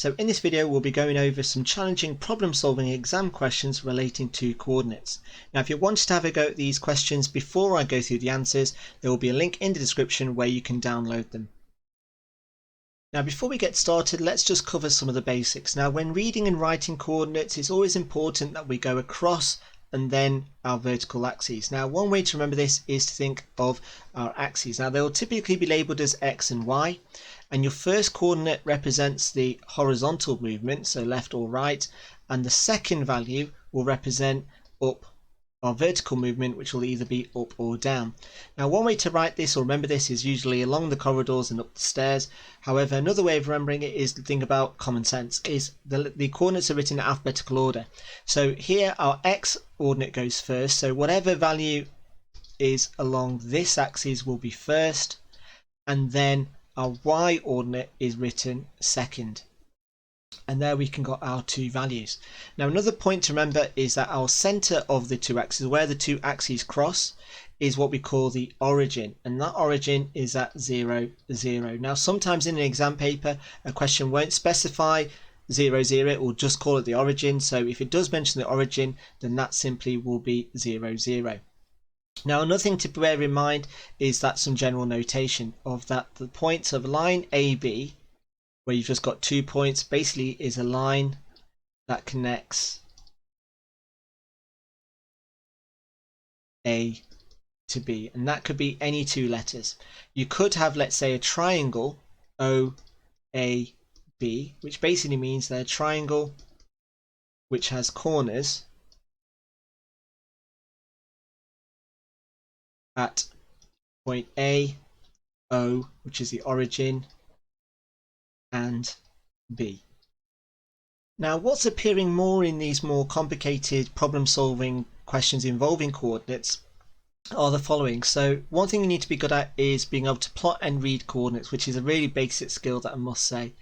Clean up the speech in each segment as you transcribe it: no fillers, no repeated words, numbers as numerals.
So in this video we'll be going over some challenging problem solving exam questions relating to coordinates. Now if you wanted to have a go at these questions before I go through the answers, there will be a link in the description where you can download them. Now before we get started, let's just cover some of the basics. Now when reading and writing coordinates, it's always important that we go across and then our vertical axes. Now one way to remember this is to think of our axes. Now they will typically be labelled as X and Y, and your first coordinate represents the horizontal movement, so left or right, and the second value will represent up our vertical movement, which will either be up or down. Now one way to write this or remember this is usually along the corridors and up the stairs. However, another way of remembering it is to think about common sense, is the coordinates are written in alphabetical order. So here our X ordinate goes first, so whatever value is along this axis will be first, and then our Y ordinate is written second. And there we can got our two values. Now another point to remember is that our center of the two axes, where the two axes cross, is what we call the origin, and that origin is at 0, 0. Now sometimes in an exam paper a question won't specify 0, 0, it will just call it the origin, so if it does mention the origin then that simply will be 0, 0. Now another thing to bear in mind is that some general notation of that the points of line AB, where you've just got 2 points, basically is a line that connects A to B, and that could be any two letters. You could have, let's say, a triangle OAB, which basically means they're a triangle which has corners at point A, O, which is the origin, and B. Now what's appearing more in these more complicated problem solving questions involving coordinates are the following. So one thing you need to be good at is being able to plot and read coordinates, which is a really basic skill that I must say.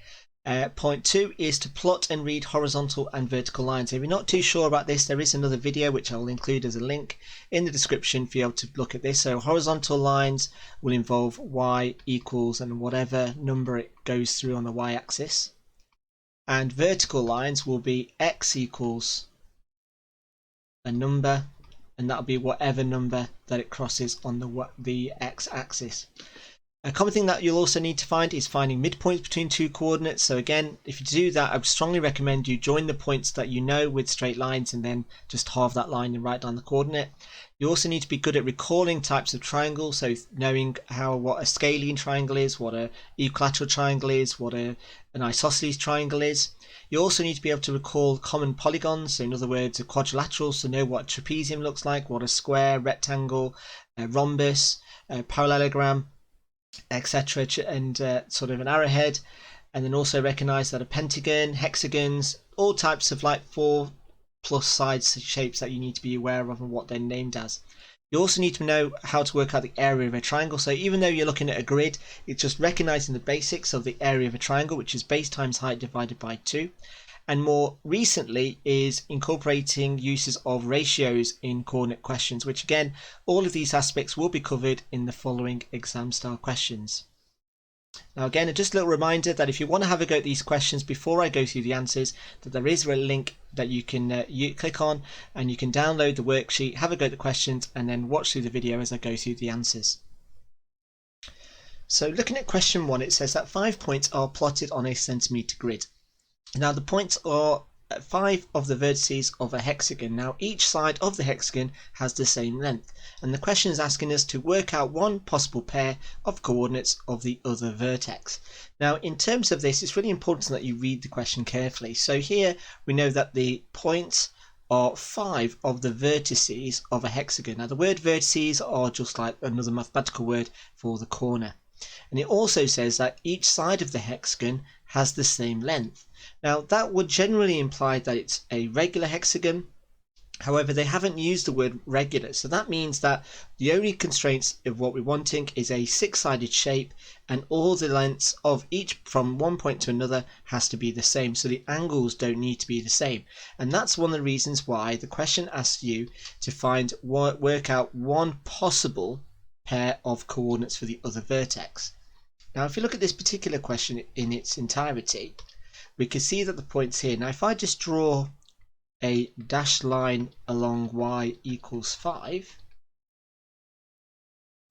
Point 2 is to plot and read horizontal and vertical lines. If you're not too sure about this, there is another video which I will include as a link in the description for you able to look at this. So horizontal lines will involve y equals and whatever number it goes through on the y-axis, and vertical lines will be x equals a number, and that'll be whatever number that it crosses on the x-axis. A common thing that you'll also need to find is finding midpoints between two coordinates. So again, if you do that, I would strongly recommend you join the points that you know with straight lines and then just halve that line and write down the coordinate. You also need to be good at recalling types of triangles, so knowing what a scalene triangle is, what an equilateral triangle is, what an isosceles triangle is. You also need to be able to recall common polygons, so in other words a quadrilateral, so know what a trapezium looks like, what a square, rectangle, a rhombus, a parallelogram, etc., and sort of an arrowhead, and then also recognize that a pentagon, hexagons, all types of like 4+ sides shapes that you need to be aware of and what they're named as. You also need to know how to work out the area of a triangle, so even though you're looking at a grid, it's just recognizing the basics of the area of a triangle, which is base times height divided by 2. And more recently is incorporating uses of ratios in coordinate questions, which again, all of these aspects will be covered in the following exam style questions. Now again, just a little reminder that if you want to have a go at these questions before I go through the answers, that there is a link that you can click on and you can download the worksheet, have a go at the questions, and then watch through the video as I go through the answers. So looking at question 1, it says that 5 points are plotted on a centimetre grid. Now the points are 5 of the vertices of a hexagon. Now each side of the hexagon has the same length, and the question is asking us to work out one possible pair of coordinates of the other vertex. Now in terms of this, it's really important that you read the question carefully. So here we know that the points are 5 of the vertices of a hexagon. Now the word vertices are just like another mathematical word for the corner, and it also says that each side of the hexagon has the same length. Now that would generally imply that it's a regular hexagon. However, they haven't used the word regular, so that means that the only constraints of what we're wanting is a 6-sided shape, and all the lengths of each from one point to another has to be the same, so the angles don't need to be the same. And that's one of the reasons why the question asks you to work out one possible pair of coordinates for the other vertex. Now if you look at this particular question in its entirety, we can see that the point's here. Now if I just draw a dashed line along y equals 5,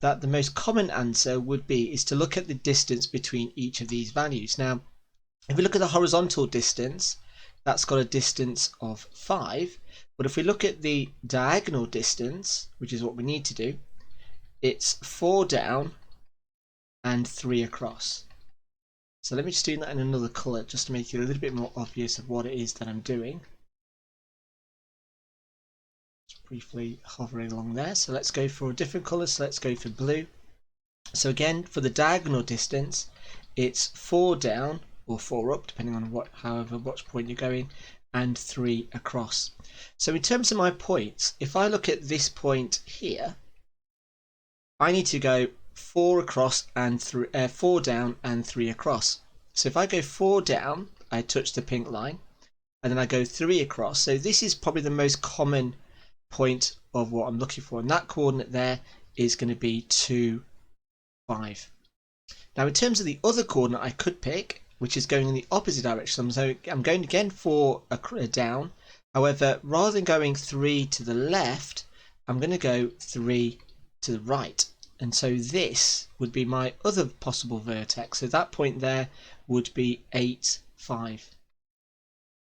that the most common answer would be is to look at the distance between each of these values. Now if we look at the horizontal distance, that's got a distance of 5, but if we look at the diagonal distance, which is what we need to do, it's 4 down and 3 across. So let me just do that in another colour just to make it a little bit more obvious of what it is that I'm doing. Just briefly hovering along there. So let's go for a different colour. So let's go for blue. So again, for the diagonal distance, it's 4 down or 4 up, depending on which point you're going, and 3 across. So in terms of my points, if I look at this point here, I need to go 4 across and 4 down and 3 across. So if I go 4 down, I touch the pink line, and then I go 3 across. So this is probably the most common point of what I'm looking for, and that coordinate there is going to be 2, 5. Now in terms of the other coordinate I could pick, which is going in the opposite direction, so I'm going again 4 down. However, rather than going 3 to the left, I'm going to go 3 to the right. And so this would be my other possible vertex. So that point there would be 8, 5.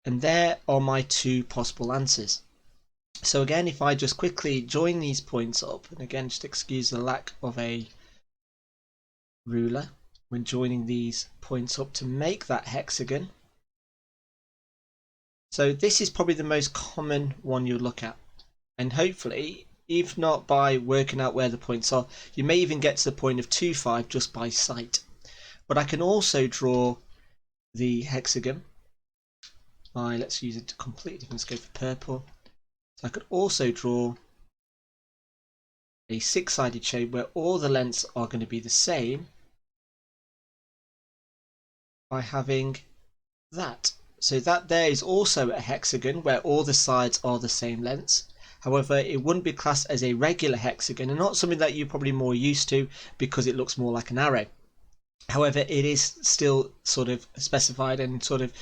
And there are my 2 possible answers. So again, if I just quickly join these points up, and again, just excuse the lack of a ruler when joining these points up to make that hexagon. So this is probably the most common one you'll look at. And hopefully, if not by working out where the points are, you may even get to the point of 2, 5 just by sight. But I can also draw the hexagon by, let's use a completely different, let's go for purple. So I could also draw a 6-sided shape where all the lengths are going to be the same by having that. So that there is also a hexagon where all the sides are the same lengths. However, it wouldn't be classed as a regular hexagon and not something that you're probably more used to because it looks more like an arrow. However, it is still sort of specified and sort of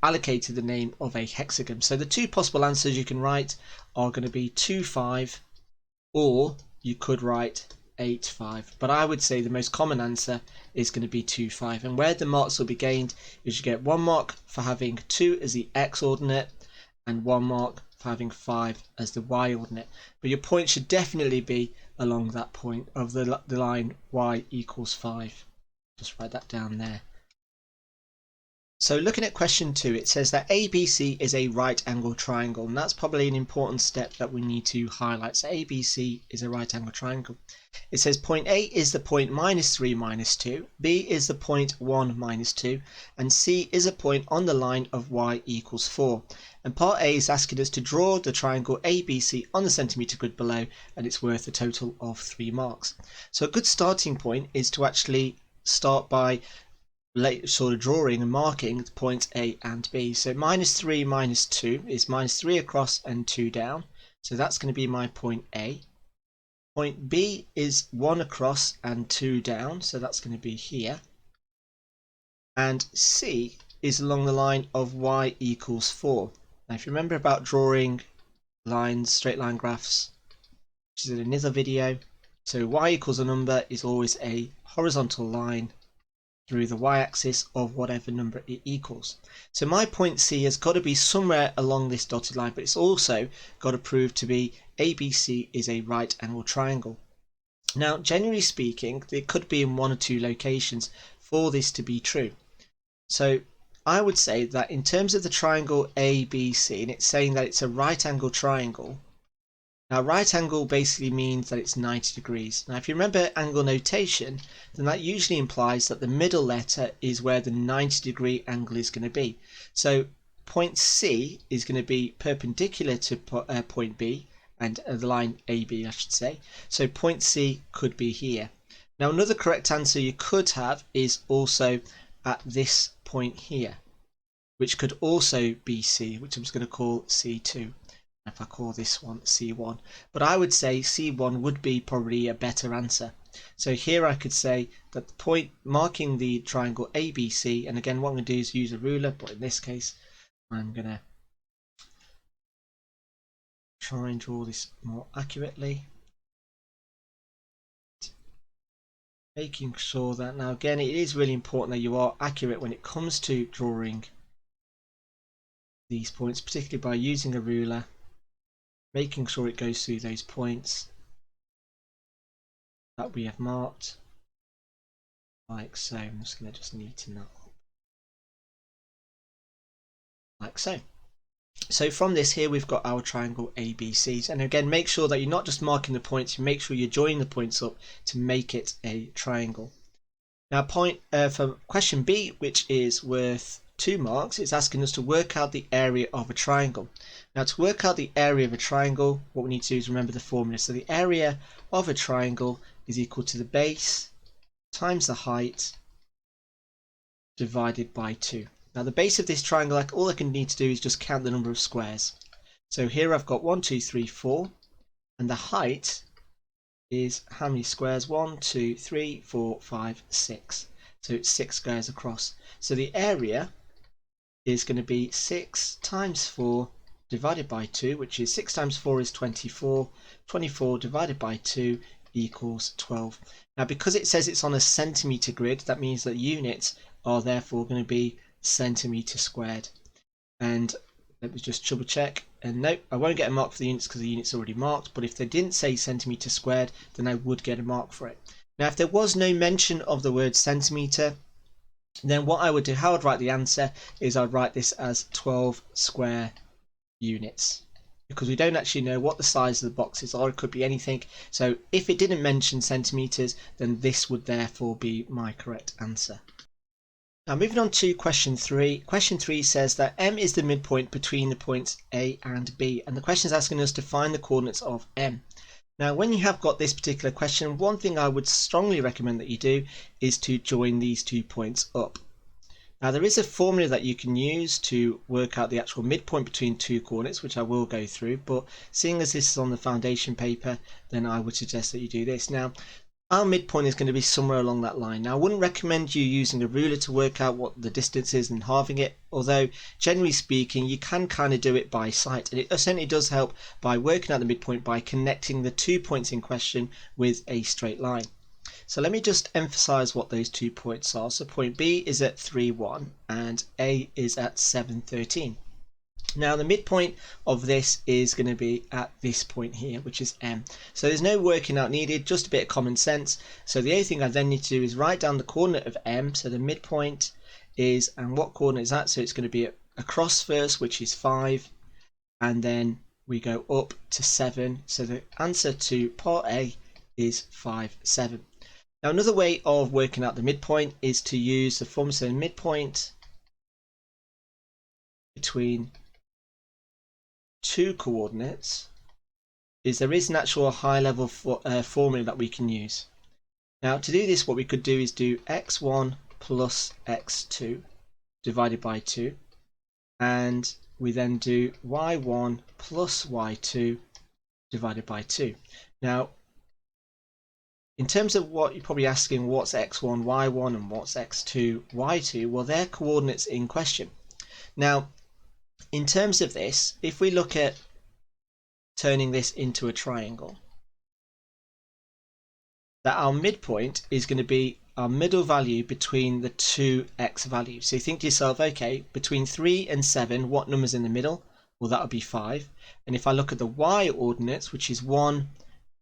allocated the name of a hexagon. So the 2 possible answers you can write are going to be 2, 5, or you could write 8, 5. But I would say the most common answer is going to be 2, 5. And where the marks will be gained is you get 1 mark for having 2 as the x ordinate and 1 mark for having 5 as the y ordinate. But your point should definitely be along that point of the line y equals 5. Just write that down there. So looking at question 2, it says that ABC is a right angle triangle, and that's probably an important step that we need to highlight. So ABC is a right angle triangle. It says point A is the point -3, -2, B is the point 1, -2, and C is a point on the line of y equals 4. And part A is asking us to draw the triangle ABC on the centimetre grid below, and it's worth a total of 3 marks. So a good starting point is to actually start by sort of drawing and marking points A and B. So -3, -2 is -3 across and 2 down. So that's going to be my point A. Point B is 1 across and 2 down. So that's going to be here. And C is along the line of y equals 4. Now if you remember about drawing lines, straight line graphs, which is in another video, so y equals a number is always a horizontal line through the y-axis of whatever number it equals. So my point C has got to be somewhere along this dotted line, but it's also got to prove to be ABC is a right angle triangle. Now generally speaking, it could be in 1 or 2 locations for this to be true. So I would say that in terms of the triangle ABC, and it's saying that it's a right angle triangle. Now right angle basically means that it's 90 degrees. Now if you remember angle notation, then that usually implies that the middle letter is where the 90-degree angle is going to be. So point C is going to be perpendicular to point B, and the line AB I should say. So point C could be here. Now another correct answer you could have is also at this point here, which could also be C, which I'm just going to call C2. If I call this one C1, but I would say C1 would be probably a better answer. So here I could say that the point marking the triangle ABC, and again what I'm going to do is use a ruler, but in this case I'm going to try and draw this more accurately, making sure that, now again it is really important that you are accurate when it comes to drawing these points, particularly by using a ruler, making sure it goes through those points that we have marked, like so. I'm just going to neaten that up, like so. So from this here we've got our triangle ABCs, and again make sure that you're not just marking the points, you make sure you're joining the points up to make it a triangle. Now for question B, which is worth 2 marks, it's asking us to work out the area of a triangle. Now to work out the area of a triangle, what we need to do is remember the formula. So the area of a triangle is equal to the base times the height divided by 2. Now the base of this triangle, like, all I can need to do is just count the number of squares. So here I've got 1, 2, 3, 4, and the height is how many squares? 1, 2, 3, 4, 5, 6. So it's 6 squares across. So the area is going to be 6 times 4 divided by 2, which is 6 times 4 is 24. 24 divided by 2 equals 12. Now because it says it's on a centimetre grid, that means that units are therefore going to be centimetre squared. And let me just double check, and nope, I won't get a mark for the units because the unit's already marked, but if they didn't say centimetre squared, then I would get a mark for it. Now if there was no mention of the word centimetre, then what I would do, how I'd write the answer is I'd write this as 12 square units, because we don't actually know what the size of the box is, or it could be anything. So if it didn't mention centimetres, then this would therefore be my correct answer. Now moving on to question 3. Question 3 says that M is the midpoint between the points A and B, and the question is asking us to find the coordinates of M. Now when you have got this particular question, one thing I would strongly recommend that you do is to join these 2 points up. Now there is a formula that you can use to work out the actual midpoint between 2 coordinates, which I will go through, but seeing as this is on the foundation paper, then I would suggest that you do this. Now our midpoint is going to be somewhere along that line. Now I wouldn't recommend you using a ruler to work out what the distance is and halving it, although generally speaking you can kind of do it by sight, and it certainly does help by working out the midpoint by connecting the 2 points in question with a straight line. So let me just emphasize what those 2 points are. So point B is at 3, 1 and A is at 7, 13. Now the midpoint of this is going to be at this point here, which is M. So there's no working out needed, just a bit of common sense. So the only thing I then need to do is write down the coordinate of M. So the midpoint is, and what coordinate is that? So it's going to be across first, which is 5, and then we go up to 7. So the answer to part A is 5, 7. Now another way of working out the midpoint is to use the formula. So midpoint between 2 coordinates is, there is an actual high level formula that we can use. Now to do this, what we could do is do x1 plus x2 divided by 2, and we then do y1 plus y2 divided by 2. Now in terms of what you're probably asking, what's x1, y1 and what's x2, y2, well they're coordinates in question. Now in terms of this, if we look at turning this into a triangle, that our midpoint is going to be our middle value between the 2 x values. So you think to yourself, okay, between 3 and 7, what number's in the middle? Well, that would be 5. And if I look at the y ordinates, which is 1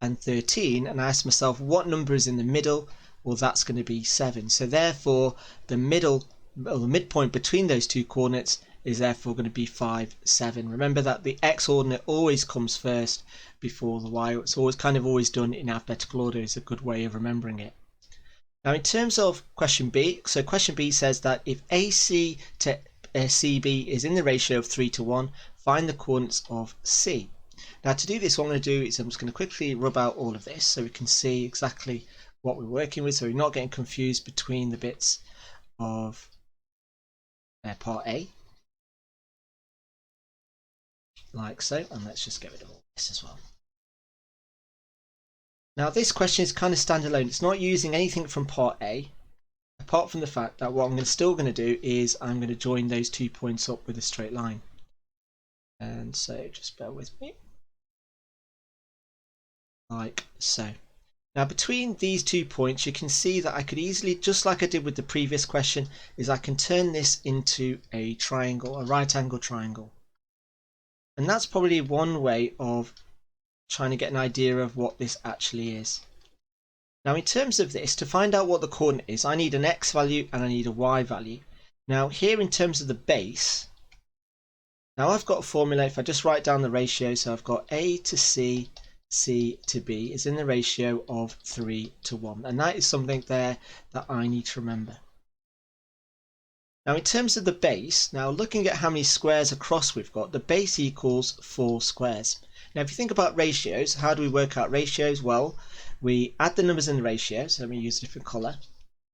and 13, and I ask myself what number is in the middle, well that's going to be 7. So therefore the midpoint between those 2 coordinates is therefore going to be 5, 7. Remember that the x ordinate always comes first before the y. It's always always done in alphabetical order. Is a good way of remembering it. Now in terms of question B, so question B says that if AC to CB is in the ratio of 3 to 1, find the coordinates of C. Now to do this, what I'm going to do is I'm just going to quickly rub out all of this so we can see exactly what we're working with, so we're not getting confused between the bits of part A, like so. And let's just get rid of all this as well. Now this question is kind of standalone. It's not using anything from part A, apart from the fact that what I'm still going to do is I'm going to join those 2 points up with a straight line. And so just bear with me. Like so. Now between these 2 points you can see that I could easily, just like I did with the previous question, is I can turn this into a triangle, a right angle triangle. And that's probably one way of trying to get an idea of what this actually is. Now in terms of this, to find out what the coordinate is, I need an x value and I need a y value. Now here in terms of the base, now I've got a formula. If I just write down the ratio, so I've got a to c, c to b is in the ratio of 3 to 1, and that is something there that I need to remember. Now in terms of the base, now looking at how many squares across we've got, the base equals 4 squares. Now if you think about ratios, how do we work out ratios? Well, we add the numbers in the ratio, so let me use a different colour.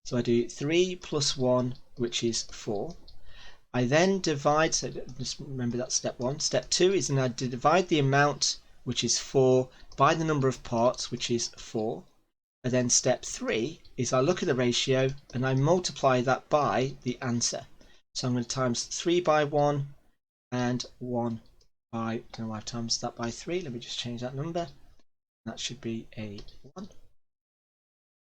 So I do 3 plus 1, which is 4. I then divide, so just remember that's step 1. Step 2 is I divide the amount, which is 4, by the number of parts, which is 4. And then step 3 is I look at the ratio and I multiply that by the answer. So I'm going to times 3 by 1 and 1 by, I don't know why I've times that by 3. Let me just change that number. That should be a 1.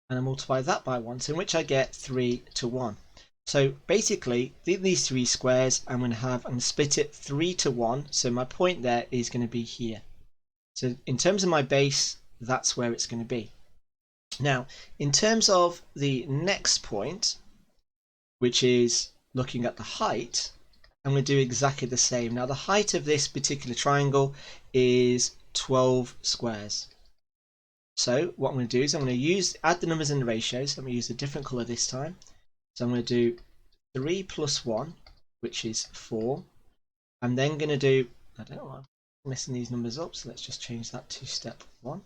And I multiply that by 1, so in which I get 3 to 1. So basically, these 3 squares, I'm going to split it 3 to 1. So my point there is going to be here. So in terms of my base, that's where it's going to be. Now, in terms of the next point, which is looking at the height, I'm going to do exactly the same. Now, the height of this particular triangle is 12 squares. So what I'm going to do is I'm going to add the numbers in the ratios. Let me use a different colour this time. So I'm going to do 3 plus 1, which is 4. I'm then going to do, I don't know why I'm messing these numbers up, so let's just change that to step 1.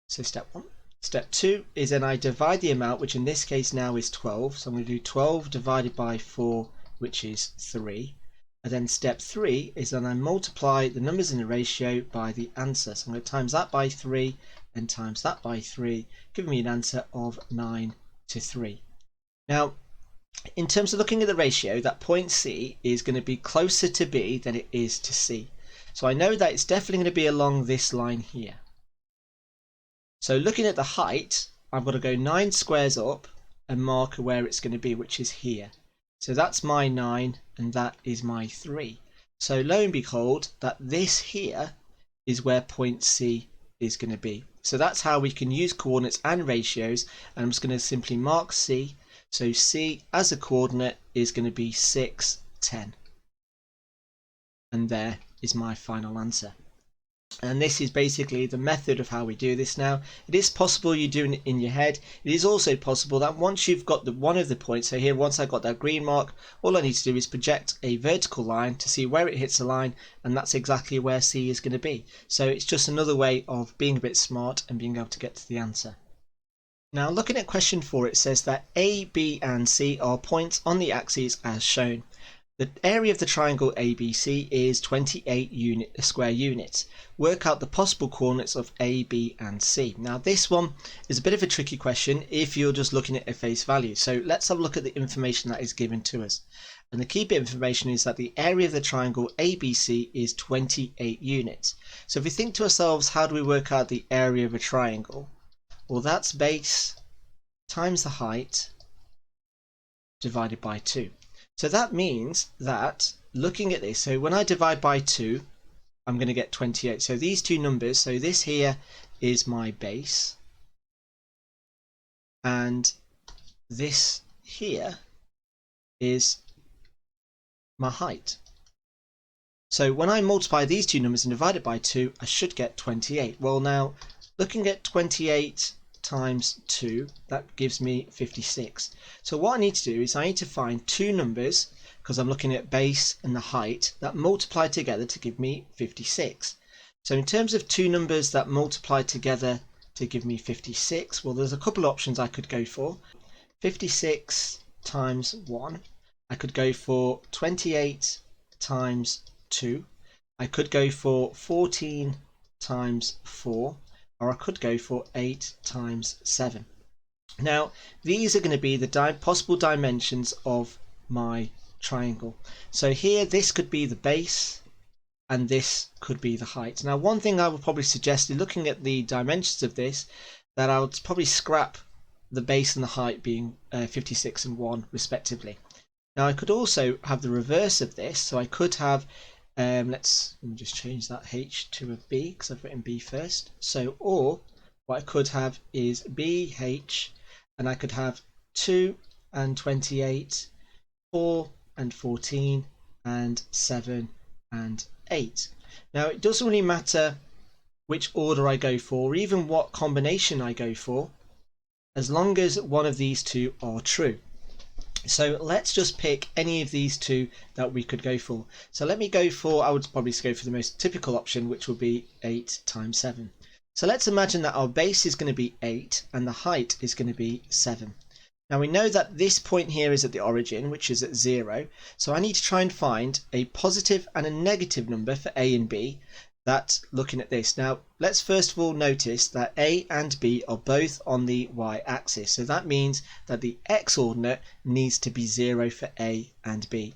So step 1. Step 2 is then I divide the amount, which in this case now is 12. So I'm going to do 12 divided by 4, which is 3. And then step 3 is then I multiply the numbers in the ratio by the answer. So I'm going to times that by 3 and times that by 3, giving me an answer of 9 to 3. Now, in terms of looking at the ratio, that point C is going to be closer to B than it is to C. So I know that it's definitely going to be along this line here. So looking at the height, I've got to go 9 squares up and mark where it's going to be, which is here. So that's my 9 and that is my 3. So lo and behold, that this here is where point C is going to be. So that's how we can use coordinates and ratios. And I'm just going to simply mark C. So C as a coordinate is going to be 6, 10. And there is my final answer. And this is basically the method of how we do this now. It is possible you're doing it in your head. It is also possible that once you've got one of the points, so here once I got that green mark, all I need to do is project a vertical line to see where it hits the line, and that's exactly where C is going to be. So it's just another way of being a bit smart and being able to get to the answer. Now looking at question 4, it says that A, B and C are points on the axes as shown. The area of the triangle ABC is 28 square units. Work out the possible coordinates of A, B and C. Now this one is a bit of a tricky question if you're just looking at a face value. So let's have a look at the information that is given to us. And the key bit of information is that the area of the triangle ABC is 28 units. So if we think to ourselves, how do we work out the area of a triangle? Well, that's base times the height divided by 2. So that means that looking at this, so when I divide by 2, I'm going to get 28. So these two numbers, so this here is my base, and this here is my height. So when I multiply these two numbers and divide it by 2, I should get 28. Well, now looking at 28 times 2, that gives me 56. So what I need to do is I need to find two numbers, because I'm looking at base and the height, that multiply together to give me 56. So in terms of two numbers that multiply together to give me 56, well, there's a couple of options I could go for. 56 times 1, I could go for 28 times 2, I could go for 14 times 4, or I could go for 8 times 7. Now, these are going to be the possible dimensions of my triangle. So here, this could be the base, and this could be the height. Now, one thing I would probably suggest is looking at the dimensions of this, that I would probably scrap the base and the height being 56 and 1 respectively. Now, I could also have the reverse of this, so I could have let me just change that H to a B because I've written B first. So, or what I could have is BH, and I could have 2 and 28, 4 and 14, and 7 and 8. Now, it doesn't really matter which order I go for, or even what combination I go for, as long as one of these two are true. So let's just pick any of these two that we could go for. So let me go for, I would probably go for the most typical option, which will be 8 times 7. So let's imagine that our base is going to be 8 and the height is going to be 7. Now we know that this point here is at the origin, which is at 0. So I need to try and find a positive and a negative number for A and B. That's looking at this. Now let's first of all notice that A and B are both on the y-axis. So that means that the x-ordinate needs to be 0 for A and B.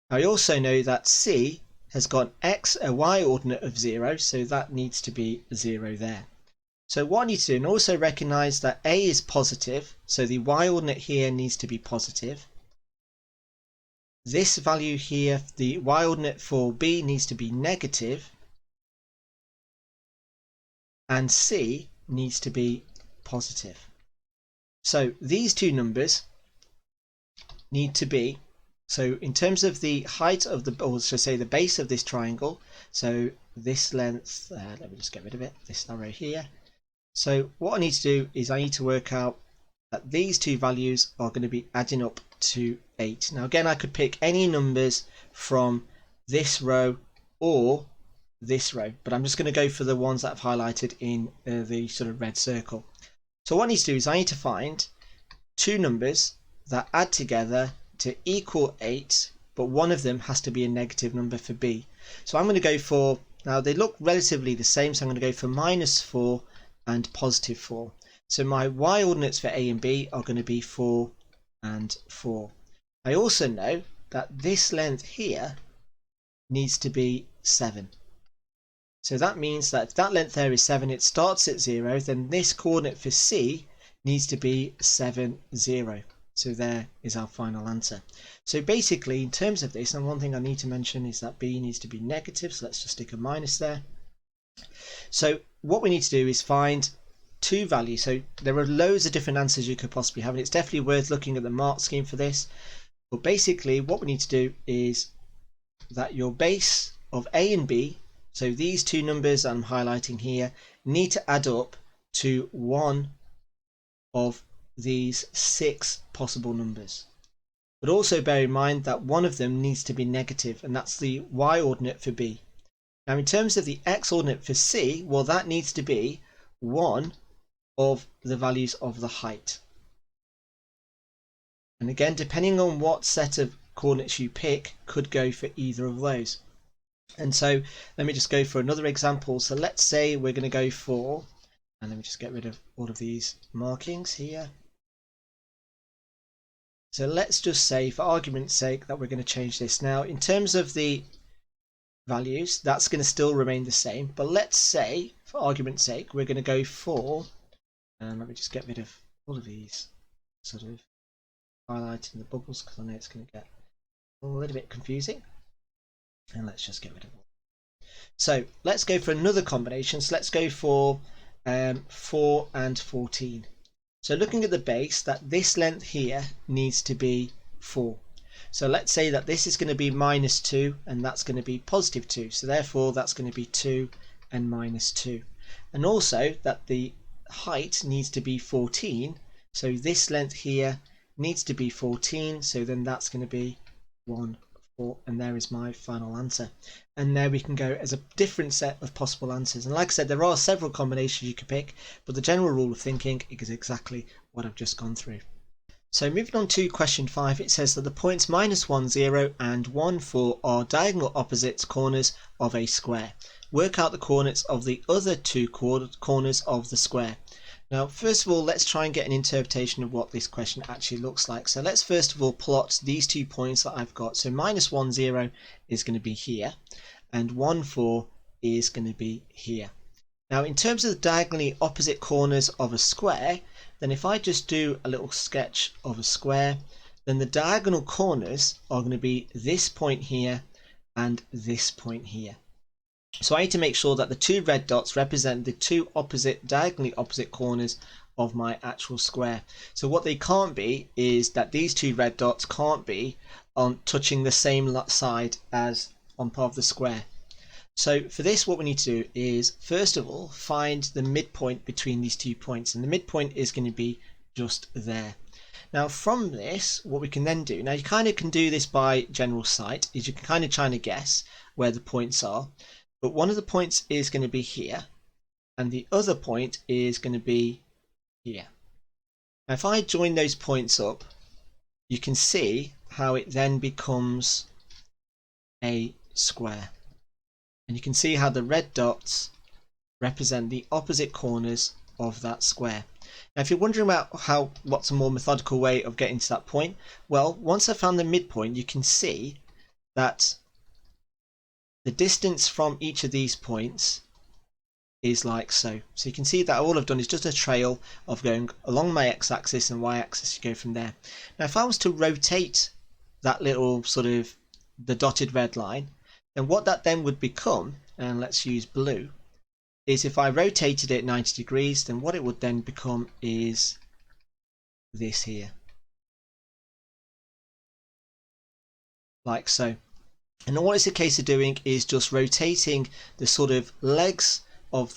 Now I also know that C has got a y-ordinate of 0, so that needs to be 0 there. So what I need to do, and also recognise that A is positive, so the y-ordinate here needs to be positive. This value here, the y-ordinate for B, needs to be negative. And C needs to be positive. So these two numbers need to be, so in terms of the height of the, or should I say the base of this triangle, so this length, let me just get rid of it, this arrow here. So what I need to do is I need to work out that these two values are going to be adding up to 8. Now again, I could pick any numbers from this row or this row, but I'm just going to go for the ones that I've highlighted in the sort of red circle. So what I need to do is I need to find two numbers that add together to equal 8, but one of them has to be a negative number for B. So I'm going to go for, now they look relatively the same, so I'm going to go for -4 and +4. So my y-ordinates for A and B are going to be 4 and 4. I also know that this length here needs to be 7. So that means that if that length there is 7, it starts at 0, then this coordinate for C needs to be 7, 0. So there is our final answer. So basically, in terms of this, and one thing I need to mention is that B needs to be negative, so let's just stick a minus there. So what we need to do is find two values. So there are loads of different answers you could possibly have, and it's definitely worth looking at the mark scheme for this. But basically, what we need to do is that your base of A and B, so these two numbers I'm highlighting here, need to add up to one of these 6 possible numbers. But also bear in mind that one of them needs to be negative, and that's the y-ordinate for B. Now in terms of the x-ordinate for C, well, that needs to be one of the values of the height. And again, depending on what set of coordinates you pick, could go for either of those. And so let me just go for another example. So let's say we're going to go for, and let me just get rid of all of these markings here. So let's just say, for argument's sake, that we're going to change this. Now in terms of the values, that's going to still remain the same, but let's say, for argument's sake, we're going to go for, and let me just get rid of all of these sort of highlighting the bubbles because I know it's going to get a little bit confusing, and let's just get rid of it. So let's go for another combination. So let's go for 4 and 14. So looking at the base, that this length here needs to be 4. So let's say that this is going to be -2 and that's going to be +2. So therefore that's going to be 2 and -2. And also that the height needs to be 14. So this length here needs to be 14. So then that's going to be 1, 4. And there is my final answer. And there we can go as a different set of possible answers. And like I said, there are several combinations you could pick, but the general rule of thinking is exactly what I've just gone through. So moving on to question 5, it says that the points -1, 0 and 1, 4 are diagonal opposite corners of a square. Work out the coordinates of the other two corners of the square. Now first of all, let's try and get an interpretation of what this question actually looks like. So let's first of all plot these 2 points that I've got. So -1, 0 is going to be here and 1, 4 is going to be here. Now in terms of the diagonally opposite corners of a square, then if I just do a little sketch of a square, then the diagonal corners are going to be this point here and this point here. So I need to make sure that the 2 red dots represent the 2 diagonally opposite corners of my actual square. So what they can't be is that these 2 red dots can't be on touching the same side as on part of the square. So for this, what we need to do is first of all find the midpoint between these 2 points, and the midpoint is going to be just there. Now from this, what we can then do, now you kind of can do this by general sight, is you can kind of try and guess where the points are, but one of the points is going to be here and the other point is going to be here. Now if I join those points up, you can see how it then becomes a square. And you can see how the red dots represent the opposite corners of that square. Now if you're wondering about what's a more methodical way of getting to that point, well, once I found the midpoint, you can see that the distance from each of these points is like so. So you can see that all I've done is just a trail of going along my x-axis and y-axis to go from there. Now if I was to rotate that little sort of the dotted red line, then what that then would become, and let's use blue, is if I rotated it 90 degrees, then what it would then become is this here. Like so. And all it's a case of doing is just rotating the sort of legs of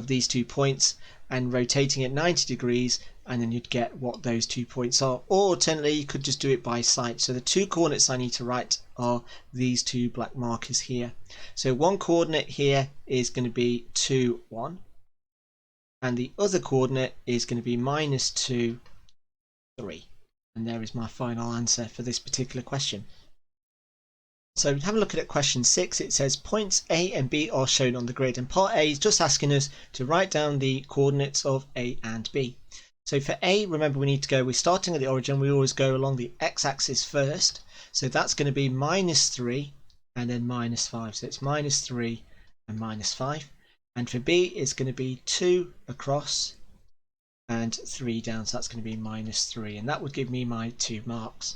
these 2 points and rotating it 90 degrees, and then you'd get what those 2 points are. Or alternatively, you could just do it by sight. So the 2 coordinates I need to write are these 2 black markers here. So one coordinate here is going to be 2, 1, and the other coordinate is going to be -2, 3. And there is my final answer for this particular question. So have a look at question 6. It says points A and B are shown on the grid, and part A is just asking us to write down the coordinates of A and B. So for A, remember we're starting at the origin, we always go along the x-axis first. So that's going to be -3 and then -5. So it's -3 and -5. And for B, it's going to be 2 across and 3 down. So that's going to be -3. And that would give me my 2 marks.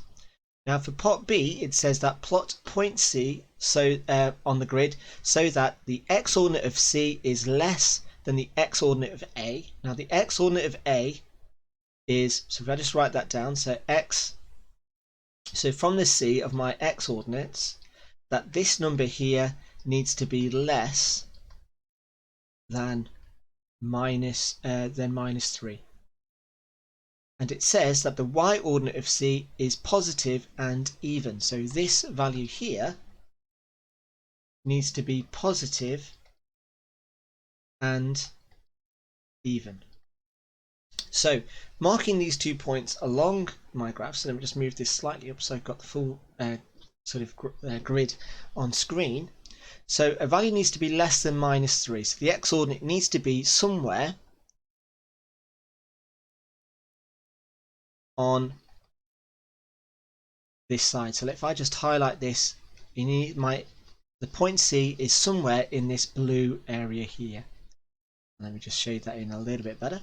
Now for part B, it says that plot point C on the grid so that the x-ordinate of C is less than the x-ordinate of A. Now the x-ordinate of A is, so if I just write that down, so from the C of my x-ordinates, that this number here needs to be less than -3. And it says that the y-ordinate of C is positive and even. So this value here needs to be positive and even. So marking these 2 points along my graph, so let me just move this slightly up so I've got the full grid on screen. So a value needs to be less than -3. So the x-ordinate needs to be somewhere on this side. So if I just highlight this, the point C is somewhere in this blue area here. Let me just shade that in a little bit better.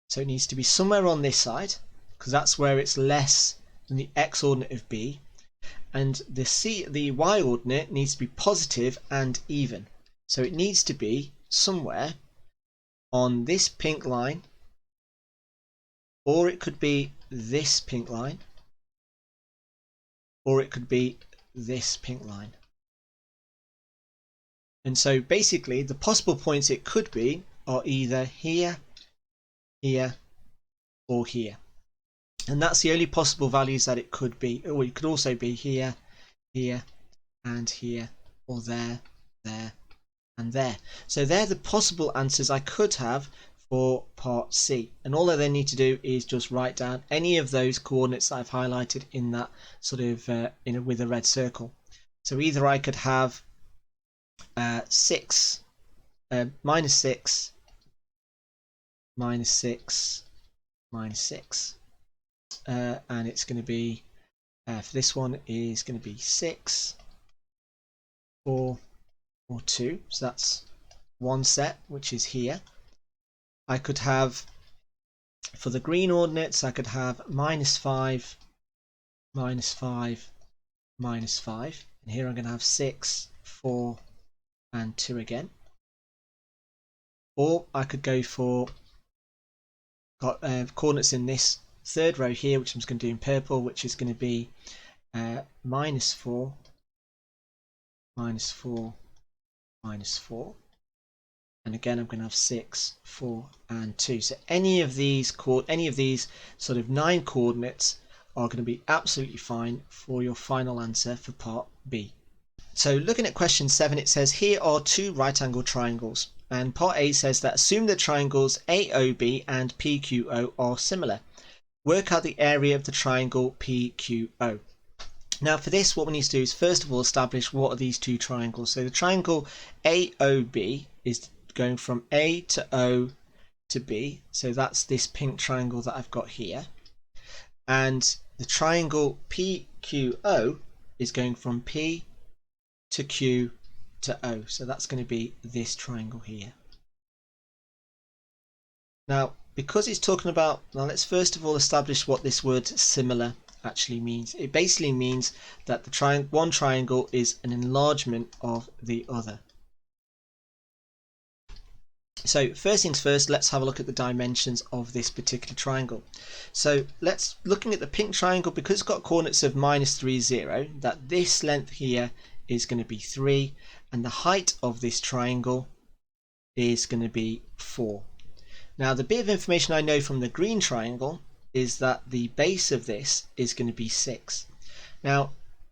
So it needs to be somewhere on this side, because that's where it's less than the x-ordinate of B. And the y-ordinate needs to be positive and even. So it needs to be somewhere on this pink line, or it could be this pink line, or it could be this pink line. And so basically the possible points it could be are either here, here, or here. And that's the only possible values that it could be. Or it could also be here, here, and here, or there, there, and there. So they're the possible answers I could have for part C. And all I then need to do is just write down any of those coordinates that I've highlighted in that sort of with a red circle. So either I could have -6, -6, -6, -6, and it's going to be for this one is going to be 6, 4, or 2. So that's one set, which is here. I could have, for the green ordinates, I could have -5, -5, -5. And here I'm going to have 6, 4, and 2 again. Or I could go for coordinates in this third row here, which I'm just going to do in purple, which is going to be -4, -4, -4. And again, I'm going to have 6, 4, and 2. So any of these sort of 9 coordinates are going to be absolutely fine for your final answer for part B. So looking at question 7, it says here are 2 right angle triangles. And part A says that assume the triangles AOB and PQO are similar. Work out the area of the triangle PQO. Now for this, what we need to do is first of all establish what are these 2 triangles. So the triangle AOB is going from A to O to B. So that's this pink triangle that I've got here. And the triangle PQO is going from P to Q to O. So that's going to be this triangle here. Now, because it's talking about, now let's first of all establish what this word similar actually means. It basically means that the one triangle is an enlargement of the other. So first things first, let's have a look at the dimensions of this particular triangle. So looking at the pink triangle, because it's got coordinates of -3, 0, that this length here is going to be 3, and the height of this triangle is going to be 4. Now the bit of information I know from the green triangle is that the base of this is going to be 6. Now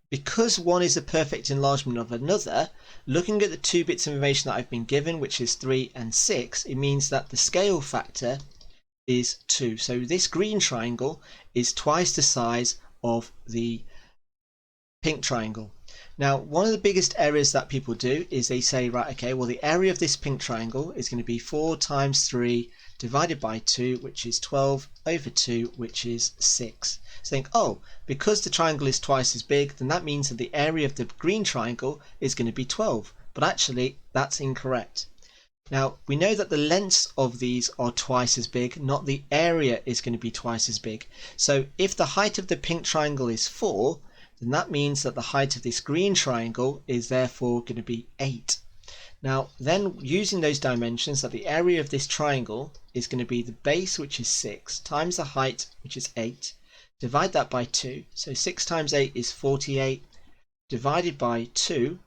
because one is a perfect enlargement of another, looking at the 2 bits of information that I've been given, which is 3 and 6, it means that the scale factor is 2. So this green triangle is twice the size of the pink triangle. Now, one of the biggest errors that people do is they say, right, okay, well, the area of this pink triangle is going to be 4 times 3 divided by 2, which is 12, over 2, which is 6. So think, oh, because the triangle is twice as big, then that means that the area of the green triangle is going to be 12. But actually, that's incorrect. Now, we know that the lengths of these are twice as big, not the area is going to be twice as big. So if the height of the pink triangle is 4, then that means that the height of this green triangle is therefore going to be 8. Now then, using those dimensions, that the area of this triangle is going to be the base, which is 6, times the height, which is 8, divide that by 2, so 6 times 8 is 48, divided by 2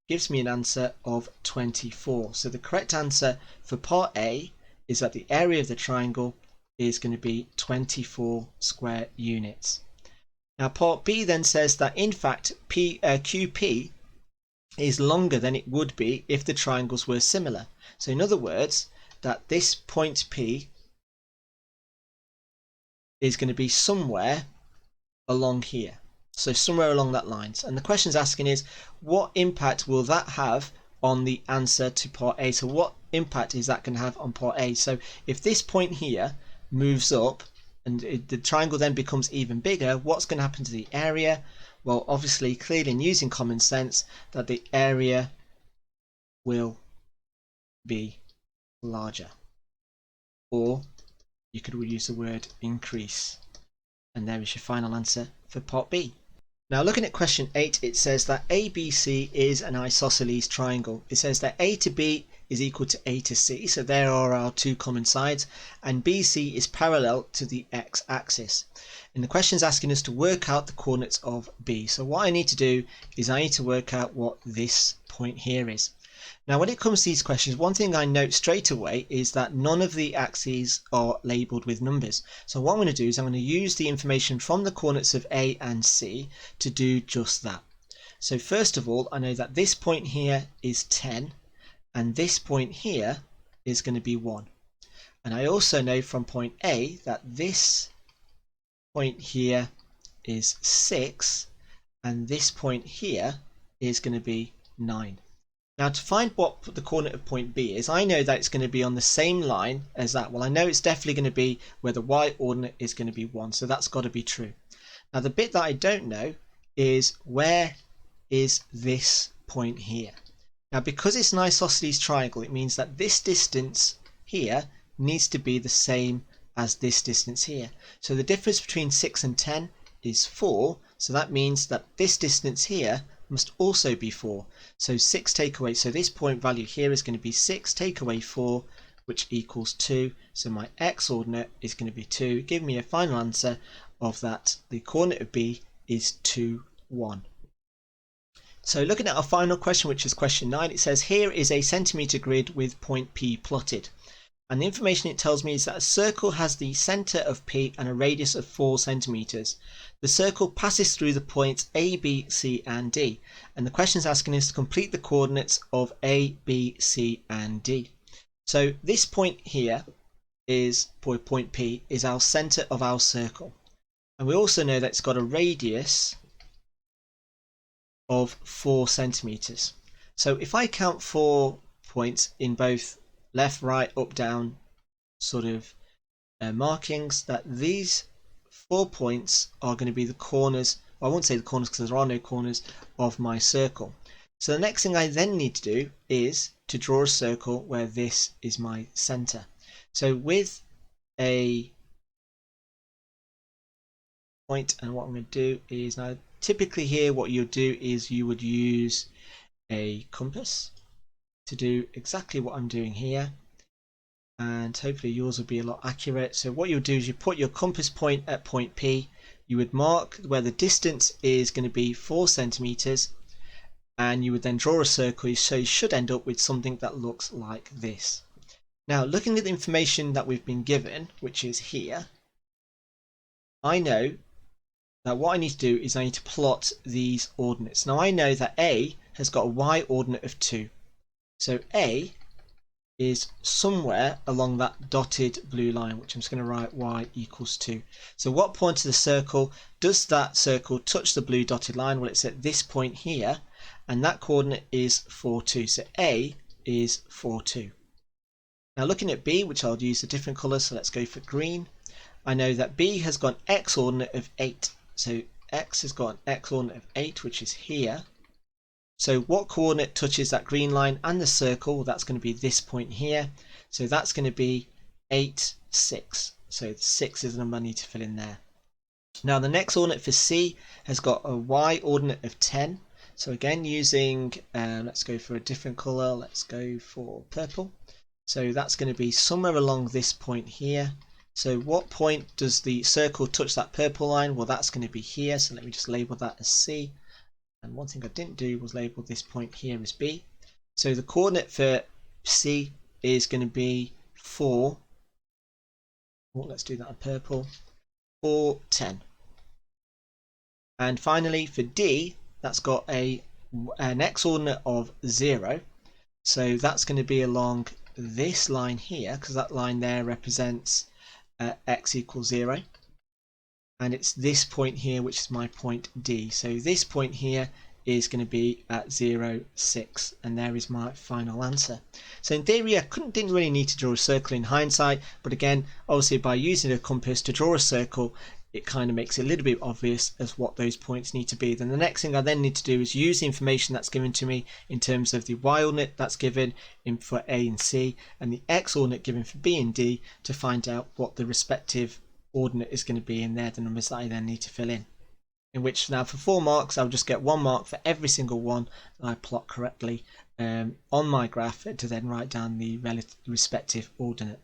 gives me an answer of 24. So the correct answer for part A is that the area of the triangle is going to be 24 square units. Now part B then says that in fact QP is longer than it would be if the triangles were similar. So in other words, that this point P is going to be somewhere along here. So somewhere along that lines. And the question is asking is, what impact will that have on the answer to part A? So what impact is that going to have on part A? So if this point here moves up and the triangle then becomes even bigger, what's going to happen to the area? Well, obviously, clearly, and using common sense, that the area will be larger. Or you could use the word increase. And there is your final answer for part B. Now looking at question 8, it says that ABC is an isosceles triangle. It says that A to B is equal to A to C, so there are our 2 common sides, and BC is parallel to the x-axis. And the question is asking us to work out the coordinates of B. So what I need to do is I need to work out what this point here is. Now when it comes to these questions, one thing I note straight away is that none of the axes are labelled with numbers. So what I'm going to do is I'm going to use the information from the coordinates of A and C to do just that. So first of all, I know that this point here is 10 and this point here is going to be 1. And I also know from point A that this point here is 6 and this point here is going to be 9. Now to find what the coordinate of point B is, I know that it's going to be on the same line as that. Well, I know it's definitely going to be where the y ordinate is going to be 1, so that's got to be true. Now the bit that I don't know is where is this point here. Now because it's an isosceles triangle, it means that this distance here needs to be the same as this distance here. So the difference between 6 and 10 is 4, so that means that this distance here must also be 4. So 6 take away, so this point value here is going to be 6 take away 4, which equals 2. So my x ordinate is going to be 2, giving me a final answer of that the coordinate of B is 2, 1. So looking at our final question, which is question 9, it says here is a centimetre grid with point P plotted. And the information it tells me is that a circle has the centre of P and a radius of 4 centimetres. The circle passes through the points A, B, C and D. And the question is asking us to complete the coordinates of A, B, C and D. So this point here is, point P, is our centre of our circle. And we also know that it's got a radius of 4 centimetres. So if I count 4 points in both left, right, up, down sort of markings, that these 4 points are going to be the corners. Well, I won't say the corners because there are no corners of my circle. So the next thing I then need to do is to draw a circle where this is my centre. So with a point, and what I'm going to do is, now typically here what you do is you would use a compass to do exactly what I'm doing here, and hopefully yours will be a lot accurate. So what you'll do is you put your compass point at point P, you would mark where the distance is going to be 4 centimetres, and you would then draw a circle, so you should end up with something that looks like this. Now looking at the information that we've been given, which is here, I know that what I need to do is I need to plot these ordinates. Now I know that A has got a y ordinate of 2. So A is somewhere along that dotted blue line, which I'm just going to write y equals 2. So what point of the circle does that circle touch the blue dotted line? Well, it's at this point here, and that coordinate is 4, 2. So A is 4, 2. Now looking at B, which I'll use a different colour, so let's go for green. I know that B has got an x ordinate of 8. So x has got an x ordinate of 8, which is here. So what coordinate touches that green line and the circle? Well, that's going to be this point here. So that's going to be 8, 6. So 6 is the number I need to fill in there. Now the next ordinate for C has got a y ordinate of 10. So again using, let's go for a different colour. Let's go for purple. So that's going to be somewhere along this point here. So what point does the circle touch that purple line? Well, that's going to be here. So let me just label that as C. And one thing I didn't do was label this point here as B. So the coordinate for C is going to be 4. Well, let's do that in purple. 4, 10. And finally for D, that's got an x ordinate of 0. So that's going to be along this line here, because that line there represents x equals 0. And it's this point here, which is my point D. So this point here is going to be at 0, 6, and there is my final answer. So in theory, I didn't really need to draw a circle in hindsight, but again, obviously by using a compass to draw a circle, it kind of makes it a little bit obvious as what those points need to be. Then the next thing I then need to do is use the information that's given to me in terms of the y ordinate that's given for A and C, and the x ordinate given for B and D, to find out what the respective ordinate is going to be in there, the numbers that I then need to fill in. In which now for 4 marks, I'll just get 1 mark for every single one that I plot correctly on my graph, to then write down the respective ordinate.